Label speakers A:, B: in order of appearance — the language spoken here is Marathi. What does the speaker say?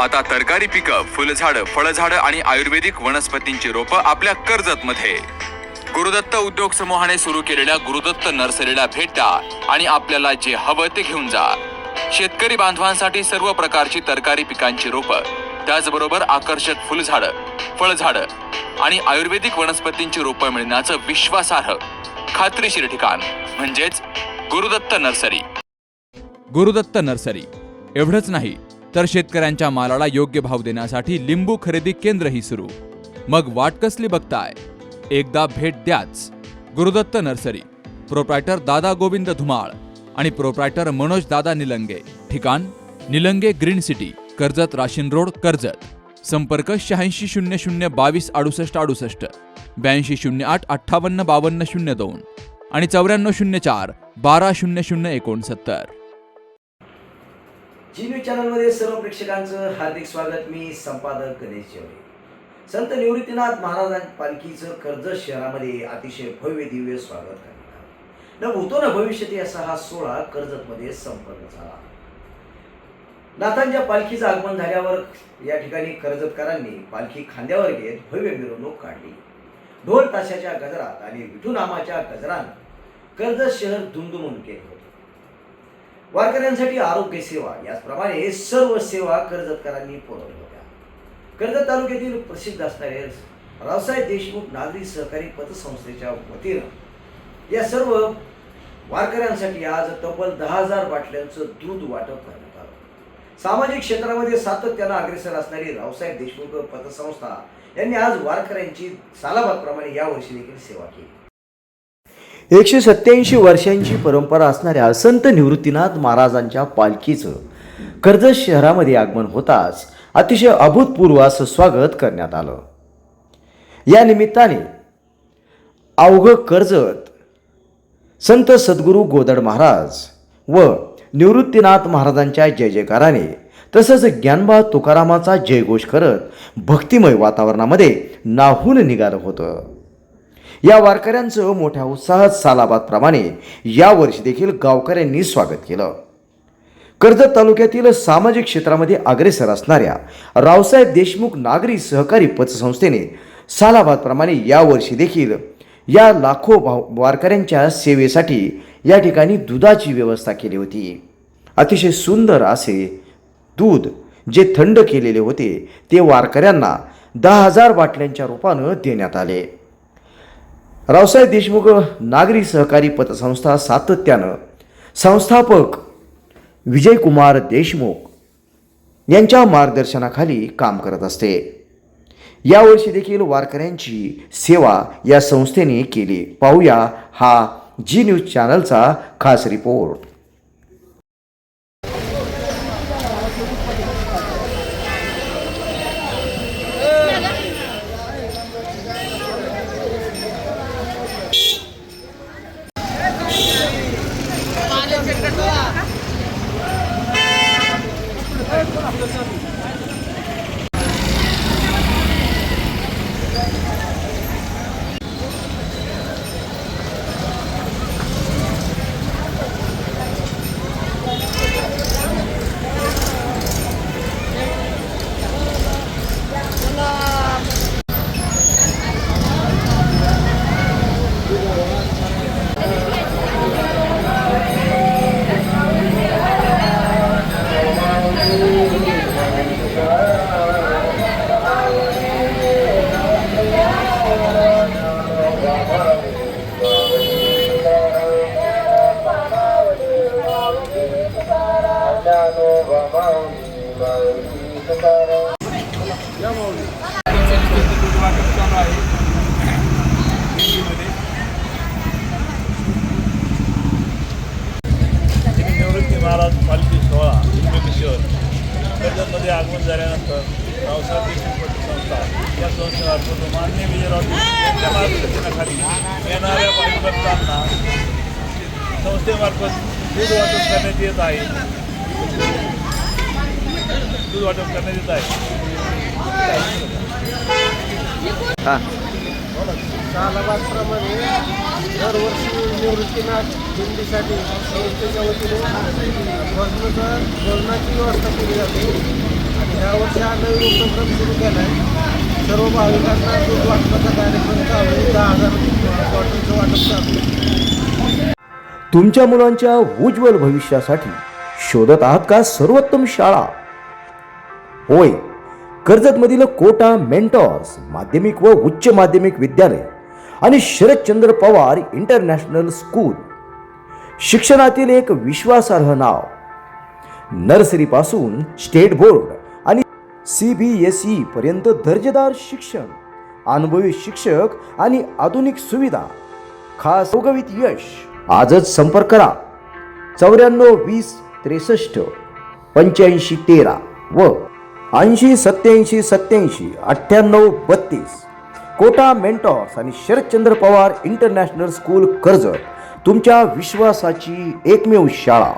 A: आता तरकारी पिकं, फुलझाडं, फळझाडं आणि आयुर्वेदिक वनस्पतींची रोपं आपल्या कर्जतमध्ये. गुरुदत्त उद्योग समूहाने सुरू केलेल्या गुरुदत्त नर्सरीला भेट द्या आणि आपल्याला जे हवं ते घेऊन जा. शेतकरी बांधवांसाठी सर्व प्रकारची तरकारी पिकांची रोपं, त्याचबरोबर आकर्षक फुलझाडं, फळझाडं आणि आयुर्वेदिक वनस्पतींची रोपं मिळण्याचं विश्वासार्ह, खात्रीशीर ठिकाण म्हणजेच गुरुदत्त नर्सरी. गुरुदत्त नर्सरी एवढंच नाही तर शेतकऱ्यांच्या मालाला योग्य भाव देण्यासाठी लिंबू खरेदी केंद्रही सुरू. मग वाट कसली बघताय? एकदा भेट द्याच. गुरुदत्त नर्सरी, प्रोप्रायटर दादा गोविंद धुमाळ आणि प्रोप्रायटर मनोज दादा निलंगे. ठिकाण निलंगे ग्रीन सिटी, कर्जत राशीन रोड, कर्जत. संपर्क 8600226868, 8208585202 आणि 9404120069.
B: जी न्यूज चॅनलमध्ये सर्व प्रेक्षकांचं हार्दिक स्वागत. मी संपादक गणेश जेवरे. संत निवृत्तीनाथ महाराजांच्या पालखीचं कर्जत शहरामध्ये अतिशय भव्य दिव्य स्वागत करण्यात आलं. न भूतो न भविष्यती असा हा सोहळा कर्जतमध्ये संपन्न झाला. नाथांच्या पालखीचं आगमन झाल्यावर या ठिकाणी कर्जतकरांनी पालखी खांद्यावर घेत भव्य मिरवणूक काढली. ढोल ताशाच्या गजरात आणि विठुनामाच्या गजरानं कर्जत शहर दुमदुमून गेले होते. वारकऱ्यांसाठी आरोग्य सेवा याचप्रमाणे सर्व सेवा कर्जतकरांनी पुरवल्या होत्या. कर्जत तालुक्यातील प्रसिद्ध असणारे रावसाहेब देशमुख नागरी सहकारी पतसंस्थेच्या वतीनं या सर्व वारकऱ्यांसाठी आज तब्बल 10,000 बाटल्यांचं दूध वाटप करण्यात आलं. सामाजिक क्षेत्रामध्ये सातत्यानं अग्रेसर असणारी रावसाहेब देशमुख पतसंस्था यांनी आज वारकऱ्यांची सालाबादप्रमाणे यावर्षी देखील सेवा केली. 187 वर्षांची परंपरा असणाऱ्या संत निवृत्तीनाथ महाराजांच्या पालखीचं कर्जत शहरामध्ये आगमन होताच अतिशय अभूतपूर्व असं स्वागत करण्यात आलं. या निमित्ताने अवघं कर्जत संत सद्गुरू गोदड महाराज व निवृत्तीनाथ महाराजांच्या जय जयकाराने तसंच ज्ञानबा तुकारामाचा जयघोष करत भक्तिमय वातावरणामध्ये नाहून निघालं होतं. या वारकऱ्यांचं मोठ्या उत्साहात सालाबादप्रमाणे यावर्षी देखील गावकऱ्यांनी स्वागत केलं. कर्जत तालुक्यातील सामाजिक क्षेत्रामध्ये अग्रेसर असणाऱ्या रावसाहेब देशमुख नागरी सहकारी पतसंस्थेने सालाबादप्रमाणे यावर्षी देखील या लाखो वारकऱ्यांच्या सेवेसाठी या ठिकाणी दुधाची व्यवस्था केली होती. अतिशय सुंदर असे दूध जे थंड केलेले होते ते वारकऱ्यांना 10,000 बाटल्यांच्या रूपानं देण्यात आले. रावसाहेब देशमुख नागरी सहकारी पतसंस्था सातत्यानं संस्थापक विजयकुमार देशमुख यांच्या मार्गदर्शनाखाली काम करत असते. यावर्षी देखील वारकऱ्यांची सेवा या संस्थेने केली. पाहूया हा जी न्यूज चॅनलचा खास रिपोर्ट.
C: निवृत्ती महाराज पालखी सोहळा कर्जतमध्ये आगमन झाल्यानंतर रावसाहेब देशमुख पतसंस्था या संस्थेमार्फत माननीय विजयराव यांच्या मार्गदर्शनाखाली येणाऱ्या भाविकांना संस्थेमार्फत दूध वाटप करण्यात येत आहे.
D: सालाबादप्रमाणे दरवर्षी निवृत्तीनाथ दिंडीसाठी संस्थेच्या वतीने भोजनाची व्यवस्था केली जाते आणि ह्यावर्षी हा नवीन उपक्रम सुरू केला आहे. सर्व भाविकांना दूध वाटपाचा कार्यक्रम चालू आहे. 10,000 बॉटलचं वाटप चालू आहे.
B: तुमच्या मुलांच्या उज्ज्वल भविष्यासाठी शोधत आहात का सर्वोत्तम शाळा? होय, कर्जतमधील कोटा मेंटॉर्स माध्यमिक व उच्च माध्यमिक विद्यालय आणि शरदचंद्र पवार इंटरनॅशनल स्कूल शिक्षणातील एक विश्वासार्ह नाव. नर्सरीपासून स्टेट बोर्ड आणि CBSE पर्यंत दर्जेदार शिक्षण, अनुभवी शिक्षक आणि आधुनिक सुविधा, खास योगवित यश. आजच संपर्क करा 94 20 63 85 13 व 80 87 87 98 32. कोटा मेंटॉर्स आणि शरदचंद्र पवार इंटरनॅशनल स्कूल कर्जत, तुमच्या विश्वासाची एकमेव शाळा.